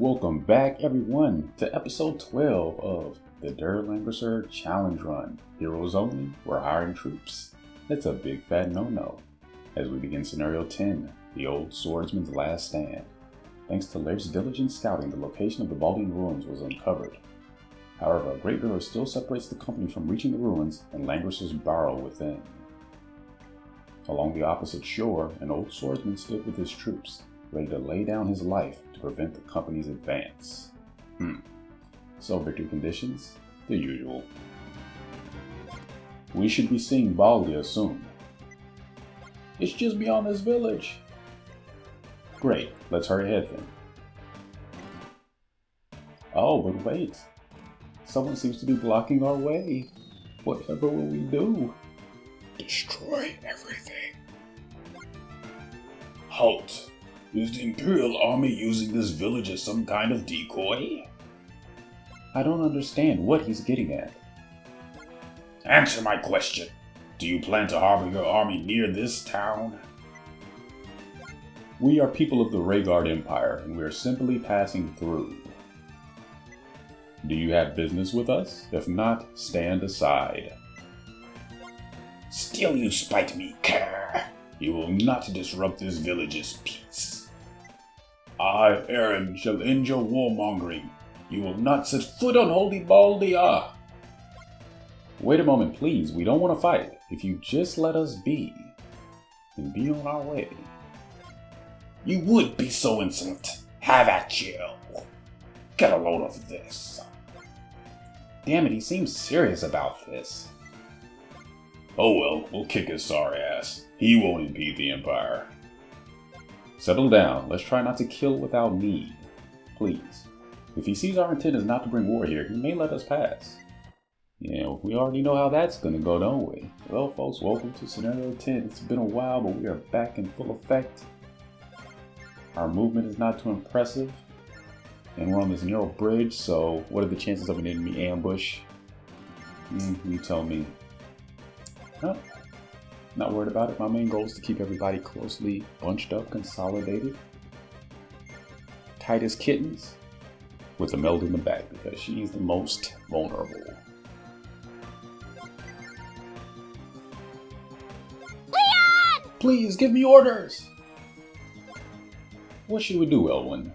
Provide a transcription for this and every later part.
Welcome back everyone to episode 12 of the Langrisser Challenge Run. Heroes only, we're hiring troops. It's a big fat no-no. As we begin scenario 10, the old swordsman's last stand. Thanks to Laird's diligent scouting, the location of the Baldian ruins was uncovered. However, a great river still separates the company from reaching the ruins and Langrisser's barrow within. Along the opposite shore, an old swordsman stood with his troops, ready to lay down his life to prevent the company's advance. So victory conditions? The usual. We should be seeing Baldia soon. It's just beyond this village. Great, let's hurry ahead then. Oh, but wait. Someone seems to be blocking our way. Whatever will we do? Destroy everything. Halt! Is the Imperial Army using this village as some kind of decoy? I don't understand what he's getting at. Answer my question. Do you plan to harbor your army near this town? We are people of the Rhaegar Empire, and we are simply passing through. Do you have business with us? If not, stand aside. Still you spite me, cur. You will not disrupt this village's peace. I, Aaron, shall end your warmongering. You will not set foot on holy Baldia. Wait a moment, please. We don't want to fight. If you just let us be, then be on our way. You would be so insolent. Have at you. Get a load of this. Damn it, he seems serious about this. Oh well, we'll kick his sorry ass. He won't impede the Empire. Settle down. Let's try not to kill without need. Please. If he sees our intent is not to bring war here, he may let us pass. Yeah, we already know how that's gonna go, don't we? Well, folks, welcome to scenario 10. It's been a while, but we are back in full effect. Our movement is not too impressive. And we're on this narrow bridge, so what are the chances of an enemy ambush? You tell me. No, not worried about it. My main goal is to keep everybody closely bunched up, consolidated, tight as kittens, with the meld in the back because she's the most vulnerable. Leon! Please give me orders! What should we do, Elwyn?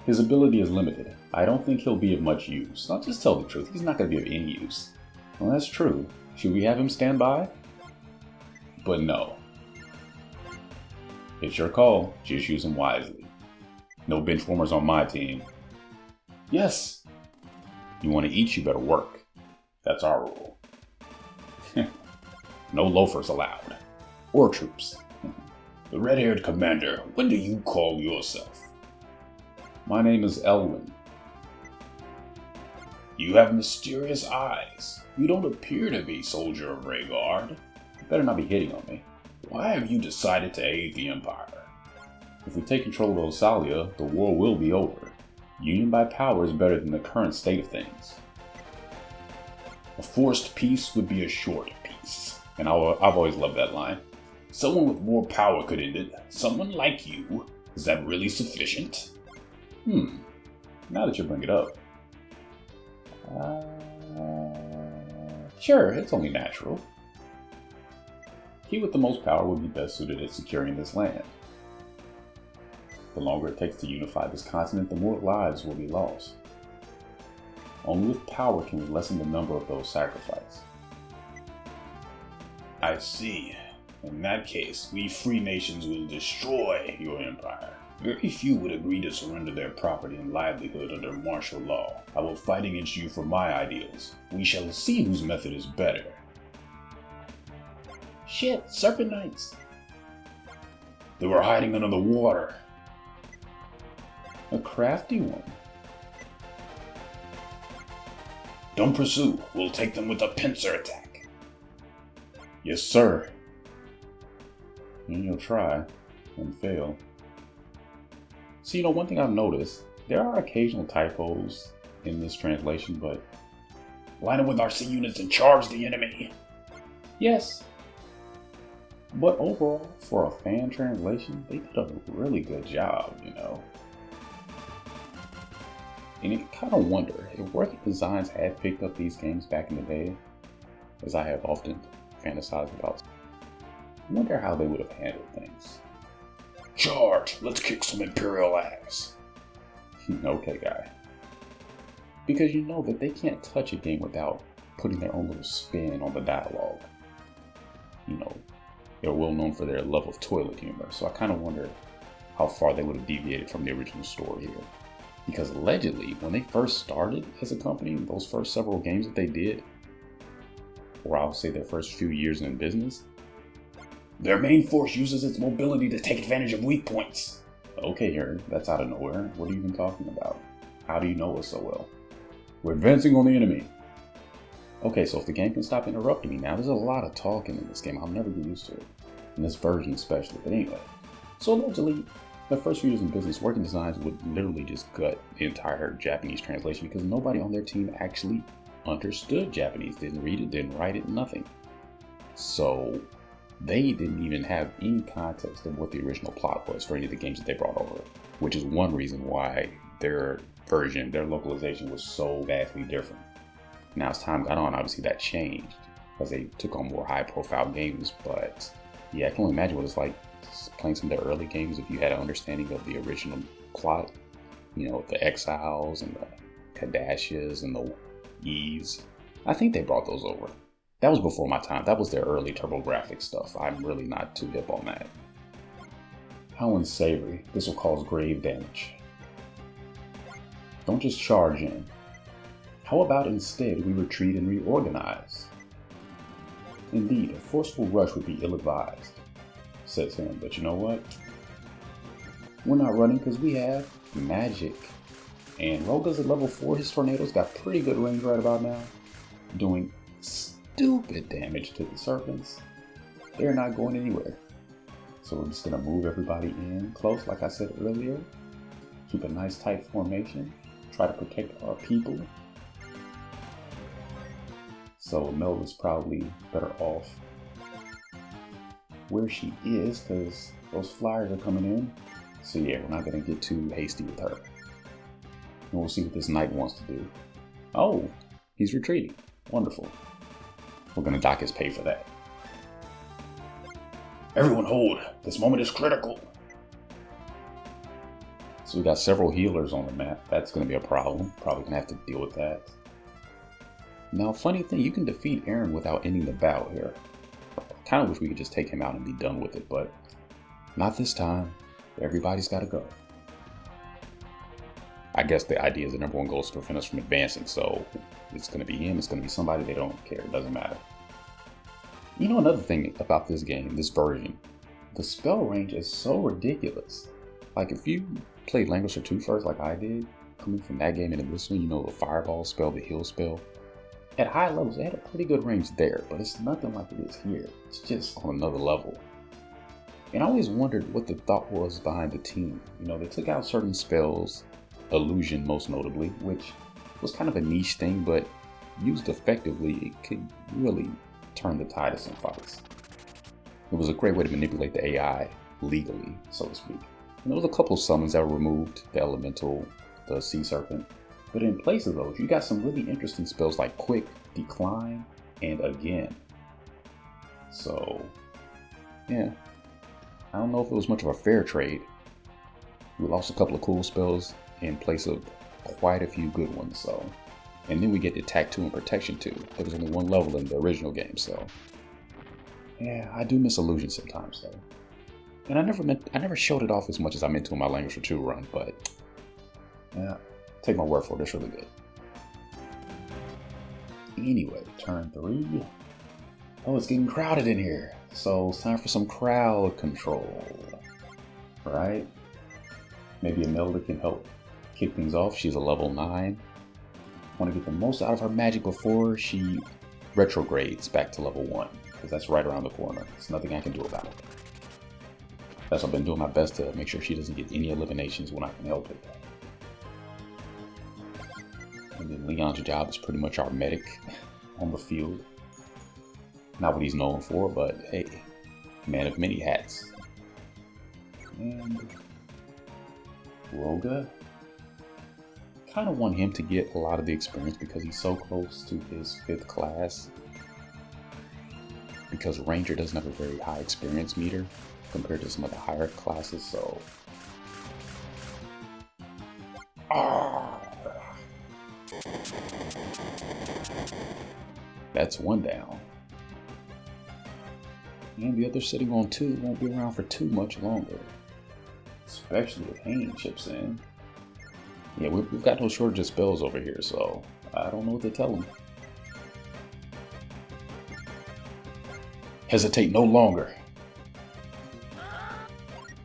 His ability is limited. I don't think he'll be of much use. I'll just tell the truth. He's not going to be of any use. Well, that's true. Should we have him stand by? But no. It's your call. Just use him wisely. No bench warmers on my team. Yes. You want to eat, you better work. That's our rule. No loafers allowed. Or troops. The red-haired commander, what do you call yourself? My name is Elwyn. You have mysterious eyes. You don't appear to be soldier of Rhaegar. You better not be hitting on me. Why have you decided to aid the Empire? If we take control of Osalia, the war will be over. Union by power is better than the current state of things. A forced peace would be a short peace. And I've always loved that line. Someone with more power could end it. Someone like you. Is that really sufficient? Now that you bring it up. Sure, it's only natural. He with the most power would be best suited at securing this land. The longer it takes to unify this continent, the more lives will be lost. Only with power can we lessen the number of those sacrificed. I see. In that case, we free nations will destroy your empire. Very few would agree to surrender their property and livelihood under martial law. I will fight against you for my ideals. We shall see whose method is better. Shit, Serpent Knights! They were hiding under the water. A crafty one. Don't pursue. We'll take them with a pincer attack. Yes, sir. And you'll try and fail. So, one thing I've noticed, there are occasional typos in this translation, but line up with our sea units and charge the enemy. Yes. But overall, for a fan translation, they did a really good job, And you kind of wonder if Working Designs had picked up these games back in the day, as I have often fantasized about. I wonder how they would have handled things. Charge! Let's kick some Imperial ass. Okay, guy. Because you know that they can't touch a game without putting their own little spin on the dialogue. You know, they're well known for their love of toilet humor, so I kind of wonder how far they would have deviated from the original story here. Because allegedly, when they first started as a company, those first several games that they did, or I'll say their first few years in business, their main force uses its mobility to take advantage of weak points. Okay, Aaron, that's out of nowhere. What are you even talking about? How do you know us so well? We're advancing on the enemy. Okay, so if the game can stop interrupting me now, there's a lot of talking in this game. I'll never get used to it. In this version especially, but anyway. So allegedly, the first few years in business, Working Designs would literally just gut the entire Japanese translation because nobody on their team actually understood Japanese, didn't read it, didn't write it, nothing. So they didn't even have any context of what the original plot was for any of the games that they brought over, which is one reason why their version, their localization was so vastly different. Now as time got on, obviously that changed because they took on more high profile games, but yeah, I can only imagine what it's like playing some of their early games if you had an understanding of the original plot, you know, the Exiles and the Kadashias and the E's. I think they brought those over. That was before my time. That was their early TurboGrafx stuff. I'm really not too hip on that. How unsavory. This will cause grave damage. Don't just charge in. How about instead we retreat and reorganize? Indeed, a forceful rush would be ill-advised, says him, but you know what? We're not running because we have magic. And Roga's at level 4, his tornadoes got pretty good range right about now, doing stupid damage to the serpents. They're not going anywhere. So we're just going to move everybody in close, like I said earlier. Keep a nice tight formation. Try to protect our people. So Mel is probably better off where she is because those flyers are coming in. So yeah, we're not going to get too hasty with her. And we'll see what this knight wants to do. Oh, he's retreating. Wonderful. We're going to dock his pay for that. Everyone hold. This moment is critical. So we got several healers on the map. That's going to be a problem. Probably going to have to deal with that. Now, funny thing, you can defeat Aaron without ending the battle here. I kind of wish we could just take him out and be done with it, but not this time. Everybody's got to go. I guess the idea is the number one goal is to prevent us from advancing, so it's going to be him, it's going to be somebody, they don't care, it doesn't matter. You know, another thing about this game, this version, the spell range is so ridiculous. Like if you played Langrisser 2 first, like I did, coming from that game into this one, you know, the fireball spell, the heal spell, at high levels, they had a pretty good range there, but it's nothing like it is here. It's just on another level. And I always wondered what the thought was behind the team. You know, they took out certain spells, illusion most notably, which was kind of a niche thing, but used effectively, it could really turn the tide of some fights. It was a great way to manipulate the AI legally, so to speak. And there was a couple summons that were removed, the elemental, the sea serpent. But in place of those, you got some really interesting spells like quick, decline, and again. So, yeah. I don't know if it was much of a fair trade. We lost a couple of cool spells in place of quite a few good ones, so. And then we get Attack 2 and Protection 2. There was only one level in the original game, so. Yeah, I do miss illusion sometimes, though. And I never showed it off as much as I meant to in my Langrisser 2 run, but yeah, take my word for it, it's really good. Anyway, turn 3. Oh, it's getting crowded in here. So it's time for some crowd control, right? Maybe Imelda can help kick things off. She's a level 9. Want to get the most out of her magic before she retrogrades back to level 1, because that's right around the corner. There's nothing I can do about it. That's why I've been doing my best to make sure she doesn't get any eliminations when I can help it. And then Leon's job is pretty much our medic on the field. Not what he's known for, but hey, man of many hats. And Roga kind of want him to get a lot of the experience because he's so close to his 5th class. Because Ranger doesn't have a very high experience meter compared to some of the higher classes, so... That's 1 down. And the other sitting on 2 won't be around for too much longer. Especially if Hayne chips in. Yeah, we've got no shortage of spells over here, so I don't know what to tell him. Hesitate no longer.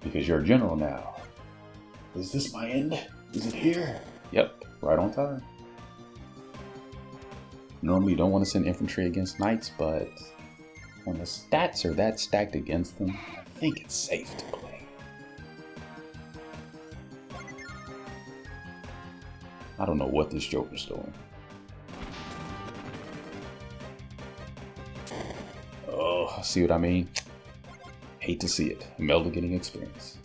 Because you're a general now. Is this my end? Is it here? Yep, right on time. Normally you don't want to send infantry against knights, but when the stats are that stacked against them, I think it's safe to play. I don't know what this Joker's doing. Oh, see what I mean? Hate to see it. Imelda getting experience.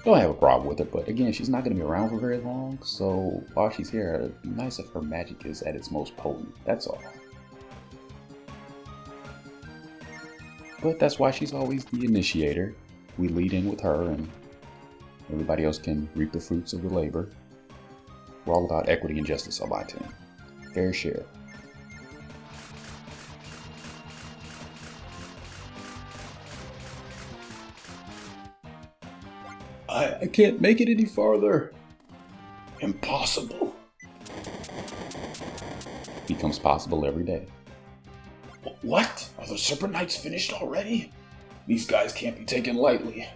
Don't have a problem with it, but again, she's not going to be around for very long, so while she's here, it'd be nice if her magic is at its most potent, that's all. But that's why she's always the initiator. We lead in with her, and everybody else can reap the fruits of the labor. We're all about equity and justice on my team. Fair share. I can't make it any farther. Impossible. Becomes possible every day. What? Are the Serpent Knights finished already? These guys can't be taken lightly.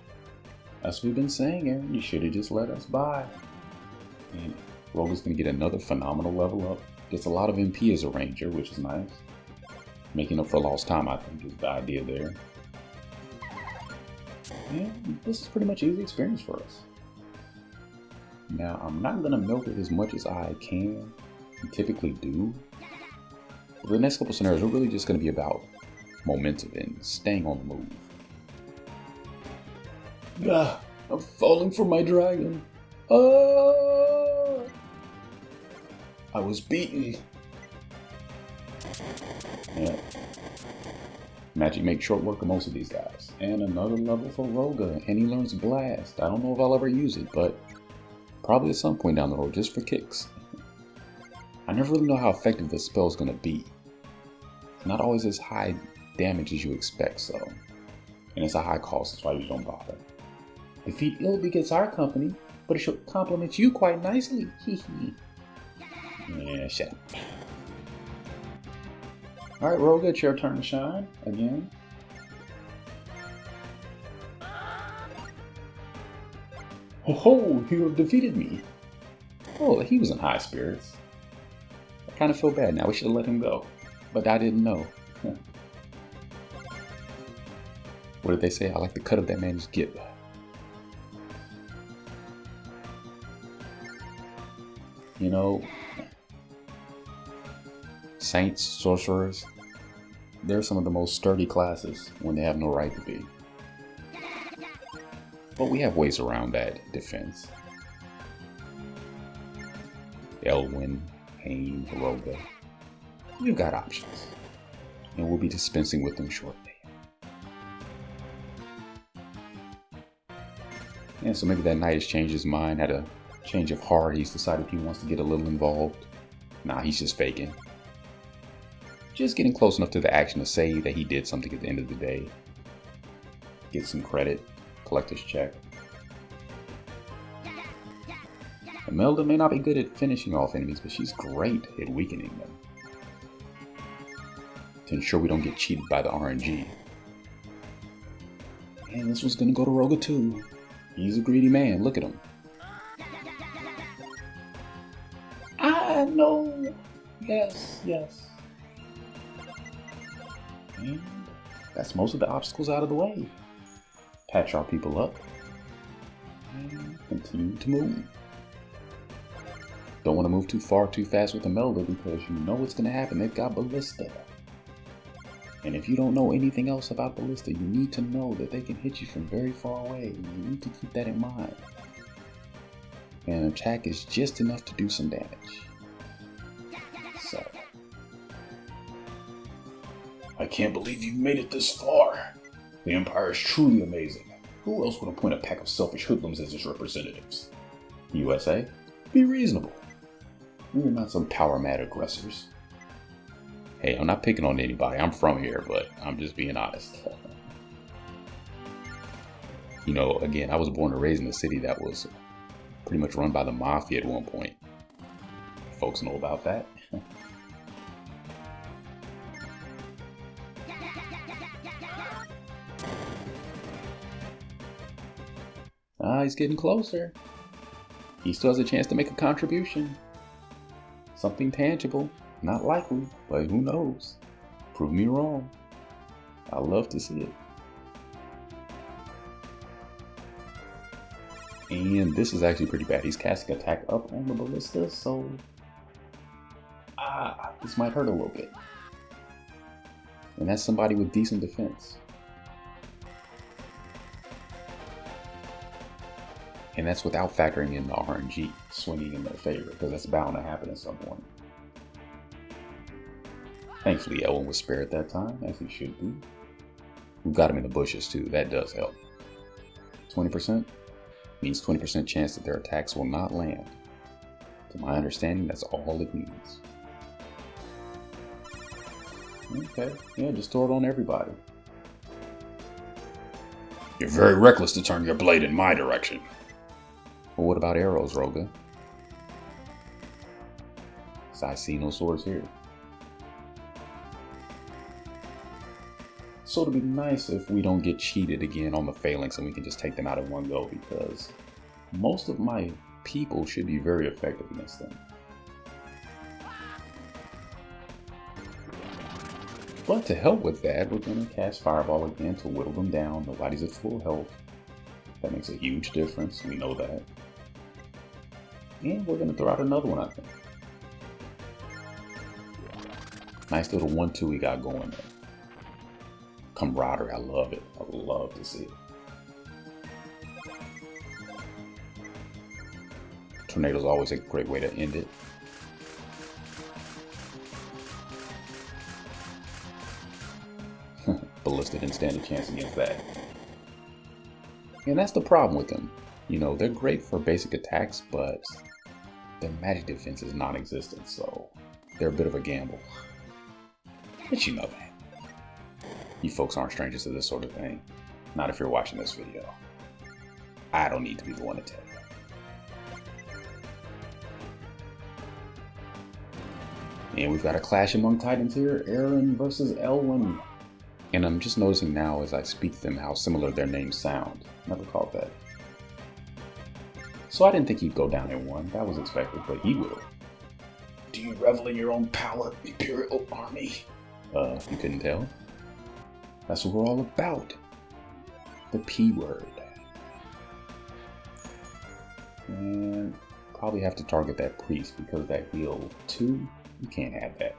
That's what we've been saying, Aaron. You should have just let us by. And Roga's going to get another phenomenal level up. Gets a lot of MP as a ranger, which is nice. Making up for lost time, I think, is the idea there. And this is pretty much easy experience for us. Now, I'm not going to milk it as much as I can and typically do. For the next couple scenarios, we're really just going to be about momentum and staying on the move. Ah, I'm falling for my dragon. I was beaten. Yeah. Magic makes short work of most of these guys. And another level for Roga, and he learns Blast. I don't know if I'll ever use it, but probably at some point down the road, just for kicks. I never really know how effective this spell is going to be. It's not always as high damage as you expect, so. And it's a high cost, that's why you don't bother. Defeat ill begets our company, but it should complement you quite nicely. Yeah, shut up. Alright, Roga, it's your turn to shine again. Ho ho, you have defeated me. Oh, he was in high spirits. I kind of feel bad now, we should have let him go. But I didn't know. What did they say? I like the cut of that man's gib. You know, Saints, Sorcerers, they're some of the most sturdy classes when they have no right to be. But we have ways around that defense. Elwyn, Hayne, Roga. We've got options. And we'll be dispensing with them shortly. And so maybe that knight has changed his mind, had a change of heart. He's decided he wants to get a little involved. Nah, he's just faking. Just getting close enough to the action to say that he did something at the end of the day. Get some credit, collect his check. Imelda may not be good at finishing off enemies, but she's great at weakening them. To ensure we don't get cheated by the RNG. And this one's gonna go to Roga too. He's a greedy man, look at him. I know. Yes, yes. And that's most of the obstacles out of the way. Patch our people up. And continue to move. Don't want to move too far too fast with Imelda because you know what's going to happen. They've got Ballista. And if you don't know anything else about Ballista, you need to know that they can hit you from very far away. You need to keep that in mind. and attack is just enough to do some damage. So, I can't believe you've made it this far. The Empire is truly amazing. Who else would appoint a pack of selfish hoodlums as its representatives? USA, be reasonable. We're not some power-mad aggressors. Hey, I'm not picking on anybody. I'm from here, but I'm just being honest. You know, again, I was born and raised in a city that was pretty much run by the mafia at one point. Folks know about that. He's getting closer. He still has a chance to make a contribution. Something tangible. Not likely, but who knows? Prove me wrong. I'd love to see it. And this is actually pretty bad. He's casting attack up on the ballista, so this might hurt a little bit. And that's somebody with decent defense. And that's without factoring in the RNG swinging in their favor, because that's bound to happen at some point. Thankfully, Elwin was spared that time, as he should be. We've got him in the bushes too. That does help. 20% means 20% chance that their attacks will not land. To my understanding, that's all it means. Okay, yeah, just throw it on everybody. You're very reckless to turn your blade in my direction. Well, what about arrows, Roga? So I see no swords here. So it'd be nice if we don't get cheated again on the phalanx and we can just take them out in one go, because most of my people should be very effective against them. But to help with that, we're going to cast Fireball again to whittle them down. Nobody's at full health. That makes a huge difference. We know that. And we're going to throw out another one, I think. Nice little 1-2 we got going there. Camaraderie, I love it. I love to see it. Tornado's always a great way to end it. Ballista didn't stand a chance against that. And that's the problem with them. You know, they're great for basic attacks, but their magic defense is non-existent, so they're a bit of a gamble. But you know that. You folks aren't strangers to this sort of thing. Not if you're watching this video. I don't need to be the one to tell you. And we've got a clash among titans here. Aaron versus Elwin. And I'm just noticing now as I speak to them how similar their names sound. Never caught that. So I didn't think he'd go down in one. That was expected, but he will. Do you revel in your own power, Imperial Army? You couldn't tell? That's what we're all about. The P word. And probably have to target that priest because that heal 2, you can't have that.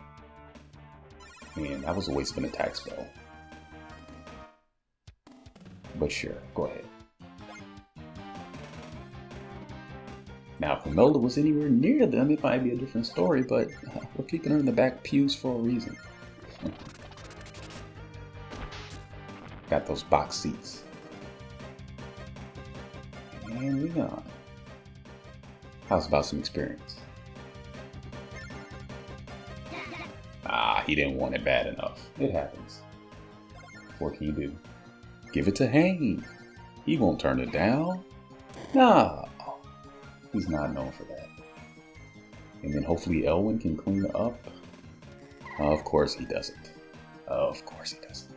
And that was a waste of an attack spell. But sure, go ahead. Now, if Imelda was anywhere near them, it might be a different story, but we're keeping her in the back pews for a reason. Got those box seats. And we on. How's about some experience? He didn't want it bad enough. It happens. What can you do? Give it to Hayne. He won't turn it down. No. He's not known for that. And then hopefully Elwin can clean it up. Of course he doesn't. Of course he doesn't.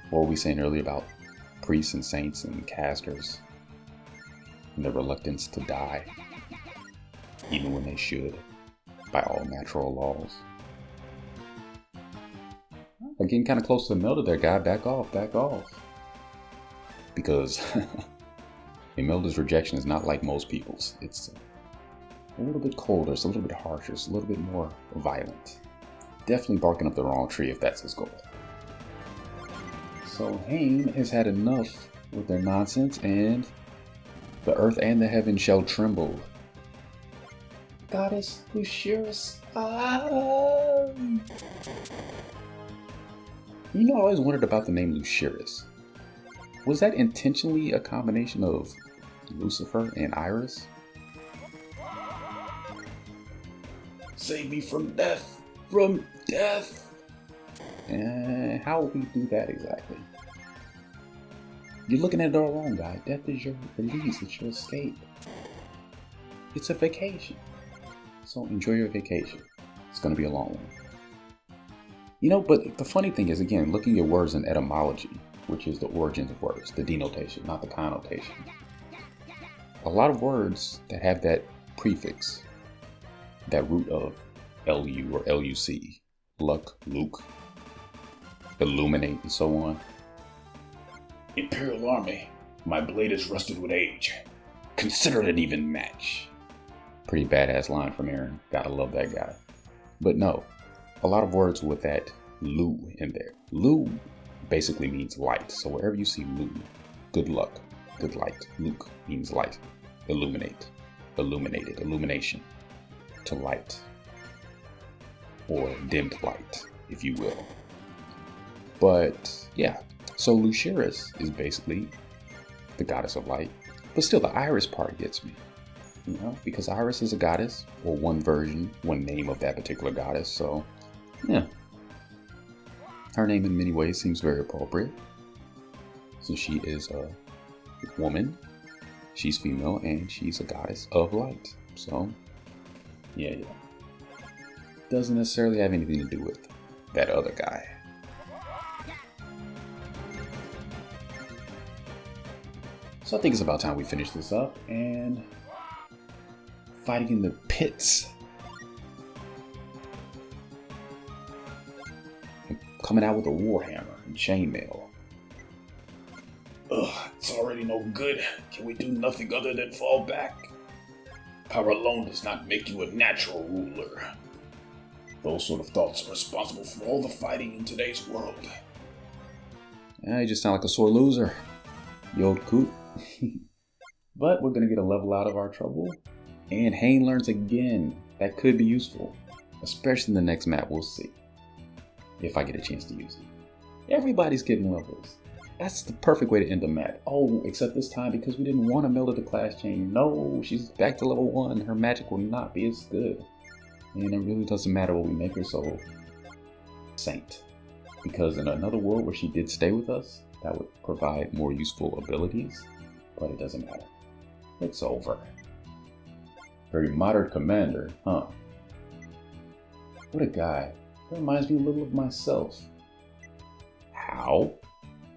What were we saying earlier about priests and saints and casters and their reluctance to die, even when they should, by all natural laws? Getting kind of close to Imelda there, guy. Back off, back off. Because Imelda's rejection is not like most people's. It's a little bit colder, it's a little bit harsher, it's a little bit more violent. Definitely barking up the wrong tree if that's his goal. So Hayne has had enough with their nonsense, and The earth and the heaven shall tremble. Goddess Lucerus. You know, I always wondered about the name Lucerus. Was that intentionally a combination of Lucifer and Iris? Save me from death! From death! How would we do that exactly? You're looking at it all wrong, guy. Death is your release. It's your escape. It's a vacation. So enjoy your vacation. It's going to be a long one. You know, but the funny thing is, again, looking at words in etymology, which is the origins of words, the denotation, not the connotation. A lot of words that have that prefix, that root of LU or LUC, luck, Luke, illuminate, and so on. Imperial Army, my blade is rusted with age. Consider it an even match. Pretty badass line from Aaron. Gotta love that guy. But no, a lot of words with that Lu in there. Lu basically means light. So wherever you see Lu, good luck, good light. Luke means light. Illuminate, illuminated, illumination, to light. Or dimmed light, if you will. But yeah, so Lucerus is basically the goddess of light. But still, the Iris part gets me. You know, because Iris is a goddess, or one version, one name of that particular goddess, so yeah. Her name in many ways seems very appropriate. So she is a woman, she's female, and she's a goddess of light. So, yeah. Doesn't necessarily have anything to do with that other guy. So I think it's about time we finish this up, and fighting in the pits. And coming out with a warhammer and chainmail. Ugh, it's already no good. Can we do nothing other than fall back? Power alone does not make you a natural ruler. Those sort of thoughts are responsible for all the fighting in today's world. You just sound like a sore loser, you old coot. But we're gonna get a level out of our trouble. And Hayne learns again. That could be useful. Especially in the next map, we'll see. If I get a chance to use it. Everybody's getting levels. That's the perfect way to end the map. Oh, except this time because we didn't want to meld it to class chain. No, she's back to level 1. Her magic will not be as good. And it really doesn't matter what we make her so saint. Because in another world where she did stay with us, that would provide more useful abilities. But it doesn't matter. It's over. Very modern commander, huh? What a guy. That reminds me a little of myself. How?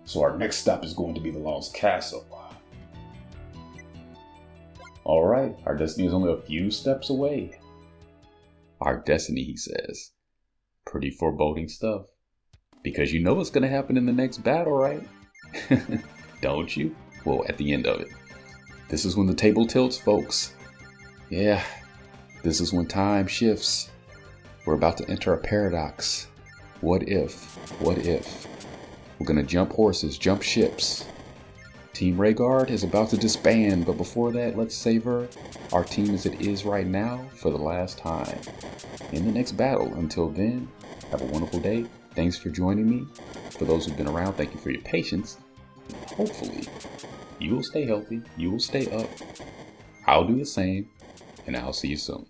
So our next stop is going to be the Lost Castle. Alright, our destiny is only a few steps away. Our destiny, he says. Pretty foreboding stuff. Because you know what's going to happen in the next battle, right? Don't you? Well, at the end of it. This is when the table tilts, folks. Yeah, this is when time shifts. We're about to enter a paradox. What if? What if? We're gonna jump horses, jump ships. Team Rhaegar is about to disband, but before that, let's savor our team as it is right now for the last time. In the next battle. Until then, have a wonderful day. Thanks for joining me. For those who've been around, thank you for your patience. Hopefully, you will stay healthy, you will stay up. I'll do the same. And I'll see you soon.